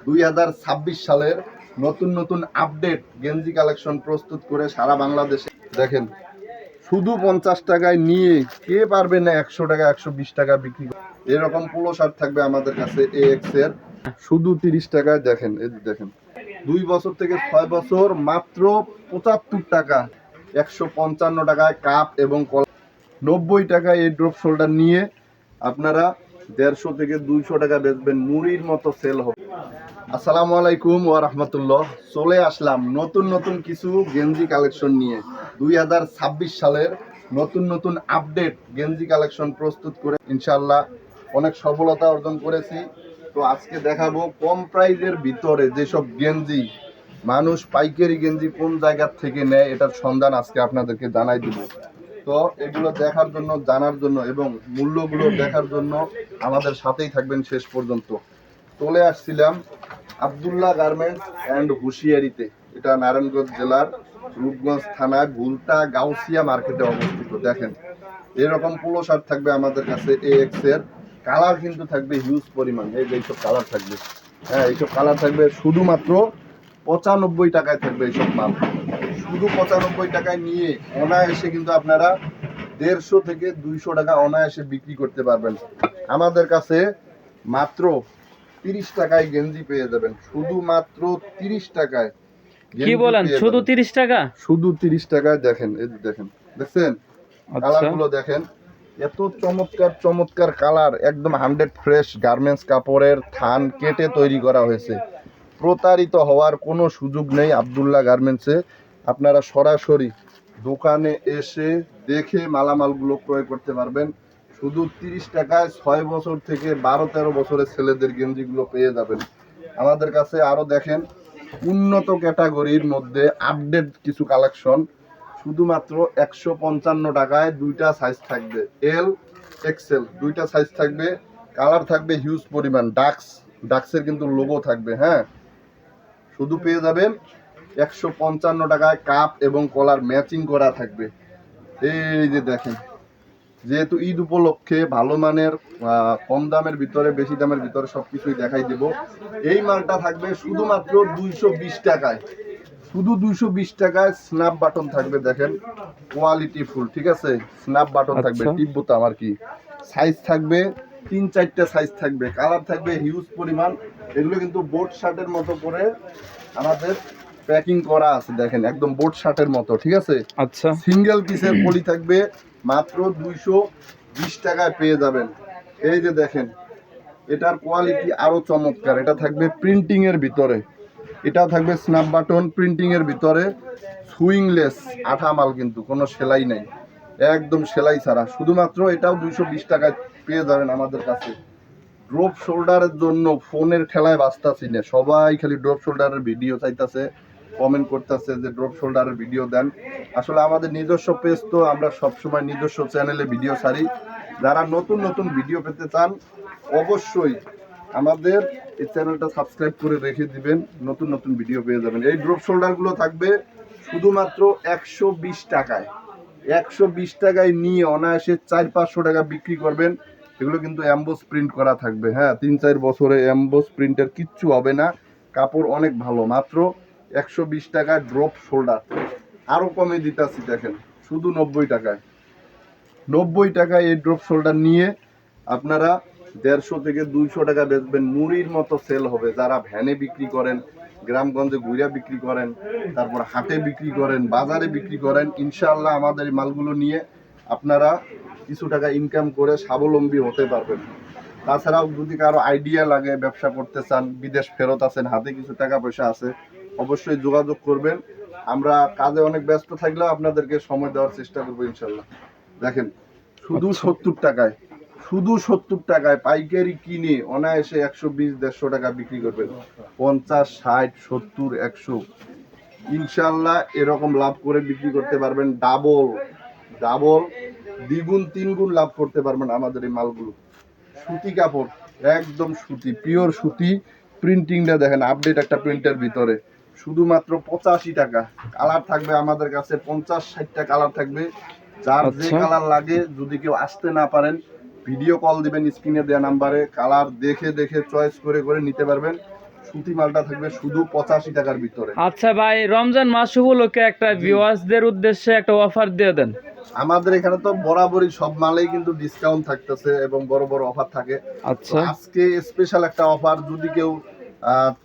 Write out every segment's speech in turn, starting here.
2026 সালের নতুন নতুন আপডেট গেঞ্জি কালেকশন প্রস্তুত করে সারা বাংলাদেশে দেখেন। শুধু 50 টাকায় নিয়ে কে পারবে না 100 টাকা 120 টাকা বিক্রি করে। এরকম পোলো শার্ট থাকবে আমাদের কাছে এক্স এর শুধু 30 টাকায়। দেখেন এই দেখেন 2 বছর থেকে 6 বছর মাত্র 75 টাকা, 155 টাকায় কাপ এবং 90 টাকায় এই ড্রপ শোল্ডার নিয়ে আপনারা 150 থেকে 200 টাকা বেচবেন, মুড়ির মতো সেল হবে। আসসালামু আলাইকুম ওয়া রাহমাতুল্লাহ। চলে আসলাম নতুন নতুন কিছু গেঞ্জি কালেকশন নিয়ে। 2026 সালের নতুন নতুন আপডেট গেঞ্জি কালেকশন প্রস্তুত করে ইনশাআল্লাহ অনেক সফলতা অর্জন করেছি। তো আজকে দেখাবো কম প্রাইজের ভিতরে যেসব গেঞ্জি মানুষ পাইকারি গেঞ্জি কোন জায়গা থেকে নেয় এটার সন্ধান আজকে আপনাদেরকে জানাই দিব। তো এগুলো দেখার জন্য, জানার জন্য এবং মূল্যগুলো দেখার জন্য আমাদের সাথেই থাকবেন শেষ পর্যন্ত। চলে আসছিলাম আব্দুল্লাহ গার্মেন্টস অ্যান্ড হুঁশিয়ারিতে। এটা নারায়ণগঞ্জ জেলার রূপগঞ্জ থানা গুলতা গাউসিয়া মার্কেটে অবস্থিত। দেখেন এরকম পোলো শার্ট থাকবে আমাদের কাছে এক্স এর। কালার কিন্তু থাকবে হিউজ পরিমাণ। এই যে এইসব কালার থাকবে, হ্যাঁ এইসব কালার থাকবে শুধুমাত্র 95 টাকায় থাকবে এইসব মাল। শুধু 95 টাকায় নিয়ে অনায়াসে কিন্তু আপনারা 150 থেকে 200 টাকা অনায়াসে বিক্রি করতে পারবেন। আমাদের কাছে মাত্র 30 টাকায় গেঞ্জি পেয়ে যাবেন, শুধুমাত্র 30 টাকায়। কি বলেন? শুধু 30 টাকা? শুধু 30 টাকায়। দেখেন এই দেখেন, দেখছেন কালারগুলো দেখেন, এত চমৎকার চমৎকার কালার, একদম 100 ফ্রেশ গার্মেন্টস কাপড়ের থান কেটে তৈরি করা হয়েছে। প্রতারিত হওয়ার কোনো সুযোগ নেই আব্দুল্লাহ গার্মেন্টসে। আপনারা সরাসরি দোকানে এসে দেখে মালামালগুলো ক্রয় করতে পারবেন। শুধু 30 টাকায় 6 বছর থেকে 12-13 বছরের ছেলেদের গেঞ্জিগুলো পেয়ে যাবেন আমাদের কাছে। আরও দেখেন উন্নত ক্যাটাগরির মধ্যে আপডেট কিছু কালেকশন শুধুমাত্র 155 টাকায়। দুইটা সাইজ থাকবে, এল এক্সেল, দুইটা সাইজ থাকবে। কালার থাকবে হিউজ পরিমাণ। ডাক্সের কিন্তু লোগো থাকবে। হ্যাঁ, শুধু পেয়ে যাবেন 155 টাকায়। কাপ এবং কলার ম্যাচিং করা থাকবে। এই যে দেখেন, যেহেতু ঈদ উপলক্ষে ভালো মানের কম দামের ভিতরে বেশি দামের ভিতরে সবকিছুই দেখাই দেব। এই মালটা থাকবে শুধুমাত্র 220 টাকায়। শুধু 220 টাকায় স্ন্যাপ বাটন থাকবে। দেখেন কোয়ালিটি ফুল, ঠিক আছে। স্ন্যাপ বাটন থাকবে, টিপ বোতাম আর কি। সাইজ থাকবে 3-4টা সাইজ থাকবে। কালার থাকবে হিউজ পরিমাণ। এগুলো কিন্তু বোট শার্টের মতো করে আমাদের প্যাকিং করা আছে। দেখেন একদম বোট শার্টের মতো, ঠিক আছে। আচ্ছা, সিঙ্গেল পিসের পলি থাকবে, মাত্র 220 টাকায় পেয়ে যাবেন। এই যে দেখেন এটার কোয়ালিটি আরো চমৎকার। এটা থাকবে প্রিন্টিং এর ভিতরে, এটাও থাকবে স্ন্যাপ বাটন প্রিন্টিং এর ভিতরে, সুইংলেস আঠা মাল, কিন্তু কোনো সেলাই নাই, একদম সেলাই ছাড়া। শুধুমাত্র এটাও 220 টাকায় পেয়ে যাবেন আমাদের কাছে। ড্রপ শোল্ডারের জন্য ফোনের ঠেলায় বাঁচতাছি না, সবাই খালি ড্রপ শোল্ডারের ভিডিও চাইতেছে, কমেন্ট করতেছে যে ড্রপ শোল্ডারের ভিডিও দেন। আসলে আমাদের নিজস্ব পেজ, তো আমরা সবসময় নিজস্ব চ্যানেলে ভিডিও ছাড়ি। যারা নতুন নতুন ভিডিও পেতে চান অবশ্যই আমাদের এই চ্যানেলটা সাবস্ক্রাইব করে রেখে দিবেন, নতুন নতুন ভিডিও পেয়ে যাবেন। এই ড্রপ শোল্ডারগুলো থাকবে শুধুমাত্র 120 টাকায়। 120 টাকায় নিয়ে অনায়াসে 400-500 টাকা বিক্রি করবেন। এগুলো কিন্তু এমবোস প্রিন্ট করা থাকবে। হ্যাঁ, 3-4 বছরে এমবোস প্রিন্টের কিচ্ছু হবে না। কাপড় অনেক ভালো। মাত্র 120 টাকা ড্রপ শোল্ডার। আরও কমে দিতেছি, দেখেন শুধু 90 টাকায়। 90 টাকায় এই ড্রপ শোল্ডার নিয়ে আপনারা 150 থেকে 200 টাকা বেচবেন, মুড়ির মতো সেল হবে। যারা ভ্যানে বিক্রি করেন, গ্রামগঞ্জে ঘুরিয়া বিক্রি করেন, তারপর হাটে বিক্রি করেন, বাজারে বিক্রি করেন, ইনশাআল্লাহ আমাদের এই মালগুলো নিয়ে আপনারা কিছু টাকা ইনকাম করে স্বাবলম্বী হতে পারবেন। তাছাড়াও যদি কারো আইডিয়া লাগে, ব্যবসা করতে চান, বিদেশ ফেরত আছেন, হাতে কিছু টাকা পয়সা আছে, অবশ্যই যোগাযোগ করবেন। আমরা কাজে অনেক ব্যস্ত থাকলেও আপনাদেরকে সময় দেওয়ার চেষ্টা করবো ইনশাল্লাহ। দেখেন শুধু 70 টাকায়, শুধু 70 টাকায় পাইকারি কিনে অনায়াসে 120-150 টাকা বিক্রি করবেন। 50, 60, 70, 100 ইনশাল্লাহ এরকম লাভ করে বিক্রি করতে পারবেন। ডাবল ডাবল, দ্বিগুণ, তিনগুণ লাভ করতে পারবেন আমাদের এই মালগুলো। সুতি কাপড়, একদম সুতি, পিওর সুতি। প্রিন্টিংটা দেখেন আপডেট একটা প্রিন্টের ভিতরে, শুধুমাত্র 85 টাকা। কালার থাকবে আমাদের কাছে 50-60টা কালার থাকবে। যার যে কালার লাগে, যদি কেউ আসতে না পারেন ভিডিও কল দিবেন স্ক্রিনে দেওয়া নাম্বারে, কালার দেখে দেখে চয়েস করে করে নিতে পারবেন। সুতি মালটা থাকবে শুধু 85 টাকার ভিতরে। আচ্ছা ভাই, রমজান মাস উপলক্ষে একটা ভিউয়ার্সদের উদ্দেশ্যে একটা অফার দিয়ে দেন। আমাদের এখানে তো বরাবরই সব মালেই কিন্তু ডিসকাউন্ট থাকতেছে এবং বড় বড় অফার থাকে। তো আচ্ছা আজকে স্পেশাল একটা অফার, যদি কেউ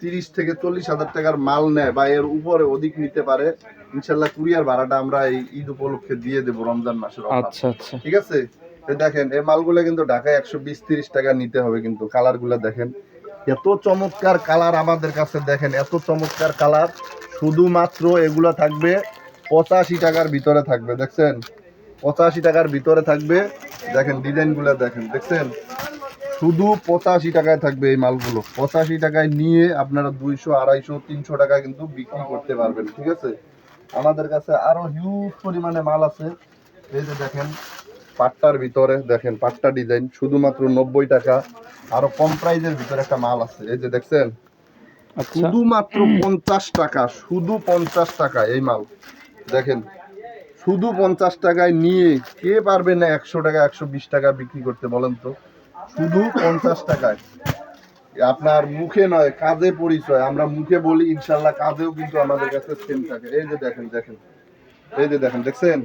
30 থেকে 40 হাজার টাকার মাল নেয় বা এর উপরে অধিক নিতে পারে, ইনশাল্লাহ কুরিয়ার ভাড়াটা আমরা এই ঈদ উপলক্ষে দিয়ে দেবো, রমজান মাসের অফার। আচ্ছা আচ্ছা ঠিক আছে, তো দেখেন এই মালগুলো কিন্তু ঢাকায় 120-30 টাকা নিতে হবে, কিন্তু কালার গুলা দেখেন এত চমৎকার কালার আমাদের কাছে, দেখেন এত চমৎকার কালার। শুধুমাত্র এগুলা থাকবে 85 টাকার ভিতরে থাকবে, দেখছেন 85 টাকার ভিতরে থাকবে। দেখেন ডিজাইন গুলা দেখেন, দেখছেন শুধু 85 টাকায় থাকবে এই মালগুলো। 85 টাকায় নিয়ে আপনারা 200, 250, 300 টাকা কিন্তু বিক্রি করতে পারবেন। ঠিক আছে, আমাদের কাছে আরো হিউজ পরিমাণে মাল আছে। এই যে দেখেন পাট্টার ভিতরে, দেখেন পাট্টা ডিজাইন শুধুমাত্র 90 টাকা। আরো কম প্রাইজের ভিতরে একটা মাল আছে, এই যে দেখছেন আচ্ছা শুধুমাত্র 50 টাকা, শুধু 50 টাকা এই মাল। দেখেন শুধু 50 টাকায় নিয়ে কে পারবে না 100 টাকা 120 টাকা বিক্রি করতে, বলেন তো? শুধু 50 টাকায়। আপনার মুখে নয়, কাজে পরিচয়। আমরা মুখে বলি, ইনশাল্লাহ কাজেও কিন্তু আমাদের কাছে সেম থাকে। এই যে দেখেন, দেখেন এই যে দেখেন, দেখছেন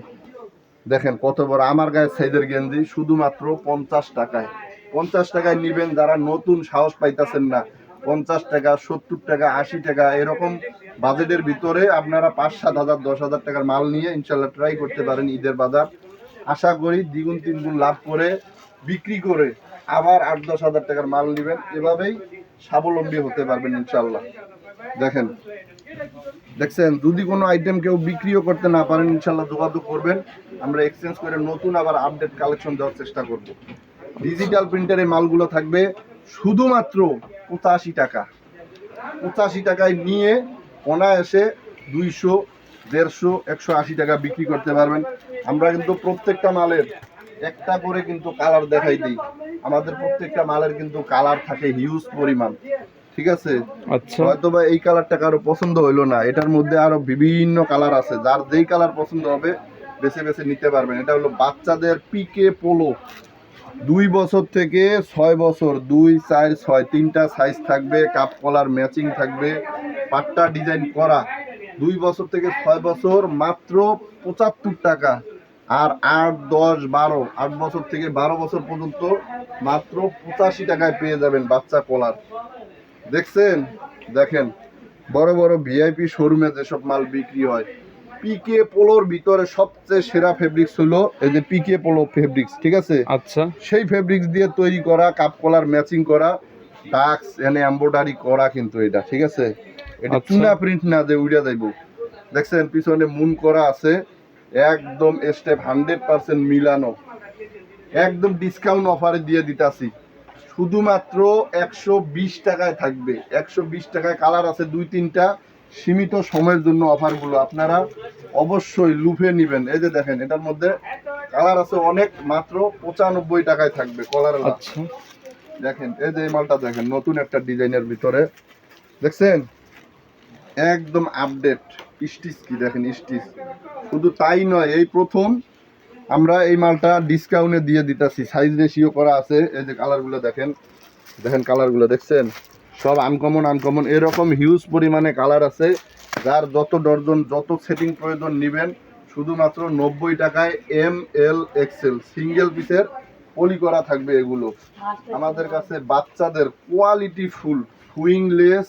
দেখেন কত বড় আমার গায়ে সাইজের গেঞ্জি, শুধুমাত্র 50 টাকায়। 50 টাকায় নিবেন যারা নতুন, সাহস পাইতেছেন না, 50 টাকা 70 টাকা 80 টাকা এরকম বাজেটের ভিতরে আপনারা 5-7 হাজার 10 হাজার টাকার মাল নিয়ে ইনশাল্লাহ ট্রাই করতে পারেন ঈদের বাজার। আশা করি দ্বিগুণ তিনগুণ লাভ করে বিক্রি করে আবার 8-10 হাজার টাকার মাল নেবেন, এভাবেই স্বাবলম্বী হতে পারবেন ইনশাল্লাহ। দেখেন, দেখছেন যদি কোনো আইটেম কেউ বিক্রিও করতে না পারেন, ইনশাল্লাহ যোগাযোগ করবেন, আমরা এক্সচেঞ্জ করে নতুন আবার আপডেট কালেকশন দেওয়ার চেষ্টা করব। ডিজিটাল প্রিন্টার এই মালগুলো থাকবে শুধুমাত্র 85 টাকা। 85 টাকায় নিয়ে অনায়াসে 200, 150, 180 টাকা বিক্রি করতে পারবেন। আমরা কিন্তু প্রত্যেকটা মালের একটা করে কিন্তু কালার দেখাই দিই। আমাদের প্রত্যেকটা মালের কিন্তু কালার থাকে হিউজ পরিমাণ। ঠিক আছে, আচ্ছা হয়তো বা এই কালারটা কারো পছন্দ হইলো না, এটার মধ্যে আরো বিভিন্ন কালার আছে, যার যেই কালার পছন্দ হবে বেছে বেছে নিতে পারবেন। এটা হলো বাচ্চাদের পিকে পোলো, 2 বছর থেকে 6 বছর, 2, 4, 6 তিনটা সাইজ থাকবে, কাপ কলার ম্যাচিং থাকবে, পাট্টা ডিজাইন করা। 2 বছর থেকে 6 বছর মাত্র 75 টাকা। আর 8, 10, 12, 8 বছর থেকে 12 বছর পর্যন্ত মাত্র 85 টাকায় পেয়ে যাবেন বাচ্চা কলার। দেখছেন, দেখেন বড় বড় ভিআইপি শোরুমে যেসব মাল বিক্রি হয়, পিকে পোলোর ভিতরে সবচেয়ে সেরা ফেব্রিক্স হলো এই যে পিকে পোলো ফেব্রিক্স। ঠিক আছে, আচ্ছা সেই ফেব্রিক্স দিয়ে তৈরি করা, কাপ কলার ম্যাচিং করা, ডাক্স এনে এমব্রয়ডারি করা কিন্তু এটা। ঠিক আছে, এটা আচ্ছা। চুনা প্রিন্ট না যে উড়ে যাইব। দেখছেন পিছনে মুন করা আছে, একদম স্টেপ 100% মিলানো, একদম ডিসকাউন্ট অফারে দিয়ে দিতাছি। শুধুমাত্র 120 টাকায় থাকবে, 120 টাকায়। কালার আছে 2-3টা, সীমিত সময়ের জন্য অফারগুলো আপনারা অবশ্যই লুফে নেবেন। এই যে দেখেন এটার মধ্যে কালার আছে অনেক, মাত্র 95 টাকায় থাকবে কলার। আচ্ছা দেখেন এই যে এই মালটা দেখেন, নতুন একটা ডিজাইনের ভিতরে, দেখছেন একদম আপডেট স্টিচ, কি দেখেন স্টিচ। শুধু তাই নয়, এই প্রথম আমরা এই মালটা ডিসকাউন্টে দিয়ে দিতেছি, সাইজ রেশিও করা আছে। এই যে কালারগুলো দেখেন, দেখেন কালারগুলো দেখছেন সব আনকমন আনকমন, এরকম হিউজ পরিমাণে কালার আছে। যার যত ডর্জন, যত সেটিং প্রয়োজন নেবেন, শুধুমাত্র 90 টাকায় ML XL সিঙ্গেল পিসের পলি করা থাকবে এগুলো। আমাদের কাছে বাচ্চাদের কোয়ালিটি ফুল সুইংলেস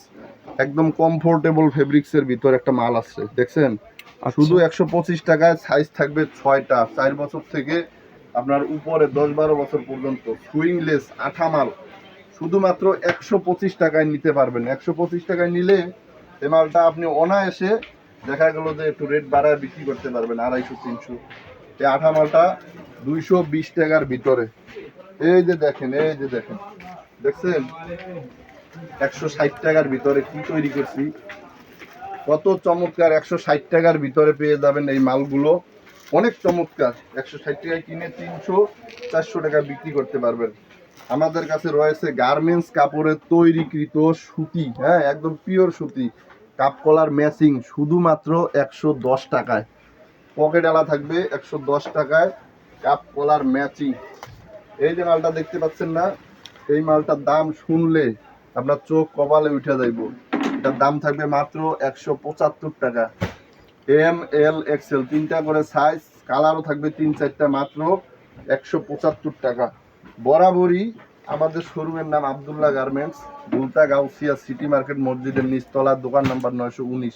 একদম কমফোর্টেবল ফেব্রিক্সের ভিতর একটা মাল আছে, দেখছেন শুধু 125 টাকায়। সাইজ থাকবে 6টা, 4 বছর থেকে আপনার উপরে 10-12 বছর পর্যন্ত, সুইংলেস আঠা মাল। শুধুমাত্র 125 টাকায় নিতে পারবেন। 125 টাকায় নিলে এই মালটা আপনি অনায়াসে দেখা গেল যে একটু রেট বাড়ায় বিক্রি করতে পারবেন 250-300। এই আঠা মালটা 220 টাকার ভিতরে। এই যে দেখেন, এই যে দেখেন, দেখছেন 160 টাকার ভিতরে কি তৈরি করছি, কত চমৎকার। 160 টাকার ভিতরে পেয়ে যাবেন এই মালগুলো, অনেক চমৎকার। 160 টাকায় কিনে 300-400 টাকা বিক্রি করতে পারবেন। আমাদের কাছে রয়েছে গার্মেন্টস কাপড়ের তৈরিকৃত সুতি, হ্যাঁ একদম পিওর সুতি, কাপ কলার ম্যাচিং শুধুমাত্র 110 টাকায়। পকেট আলা থাকবে 110 টাকায়, কাপ কলার ম্যাচিং। এই যে মালটা দেখতে পাচ্ছেন না, এই মালটার দাম শুনলে আপনার চোখ কপালে উঠে যাইব। এটার দাম থাকবে মাত্র 175 টাকা। এম এল এক্সেল 3টা করে সাইজ, কালারও থাকবে 3-4টা, মাত্র 175 টাকা। বরাবরই আমাদের শোরুমের নাম Abdullah garments, বুলতা Gausia city market মসজিদের নিচতলা, দোকান নাম্বার 919।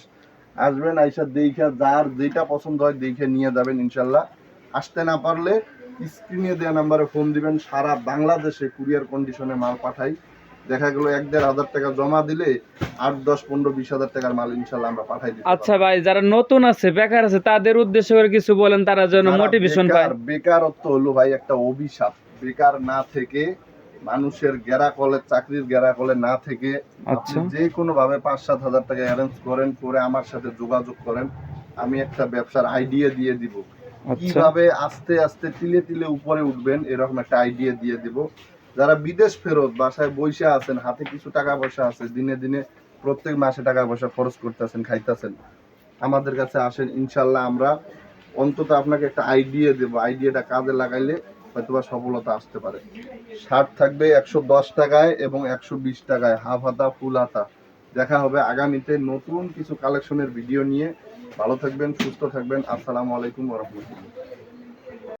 আসবেন, আইসা দেখে যার যেটা পছন্দ হয় দেখে নিয়ে যাবেন ইনশাল্লাহ। আসতে না পারলে স্ক্রিনে দেওয়া নাম্বারে ফোন দিবেন, সারা বাংলাদেশে কুরিয়ার কন্ডিশনে মাল পাঠাই। দেখা গেল 1-1.5 টাকা জমা দিলে 8-10-15-20 হাজার টাকার মাল ইনশাল্লাহ আমরা পাঠাই দিই। আচ্ছা ভাই, যারা নতুন আছে, বেকার আছে, তাদের উদ্দেশ্য করে কিছু বলেন, তারা যেন মোটিভেশন পায়। বেকারত্ব হলো ভাই একটা অভিশাপ। বেকার না থেকে, মানুষের গেরাকলে, চাকরির গেরাকলে না থেকে আপনি আচ্ছা। যে কোনো ভাবে 5-7 হাজার টাকা অ্যারেঞ্জ করেন, করে আমার সাথে যোগাযোগ করেন। আমি একটা ব্যবসার আইডিয়া দিয়ে দিব, আচ্ছা। কিভাবে আস্তে আস্তে তিলে তিলে উপরে উঠবেন, এরকম একটা আইডিয়া দিয়ে দিব। যারা বিদেশ ফেরত বাসায় বসে আছেন, হাতে কিছু টাকা পয়সা আছে, দিনে দিনে প্রত্যেক মাসে টাকা পয়সা খরচ করতেছেন, খাইতেছেন, আমাদের কাছে আসেন, ইনশাল্লাহ আমরা অন্তত আপনাকে একটা আইডিয়া দেবো। আইডিয়াটা কাজে লাগাইলে হয়তোবা সফলতা আসতে পারে। শার্ট থাকবে 110 টাকায় এবং 120 টাকায়, হাফ হাতা, ফুল হাতা। দেখা হবে আগামীতে নতুন কিছু কালেকশনের ভিডিও নিয়ে। ভালো থাকবেন, সুস্থ থাকবেন। আসসালামু আলাইকুম ওয়া রাহমাতুল্লাহ।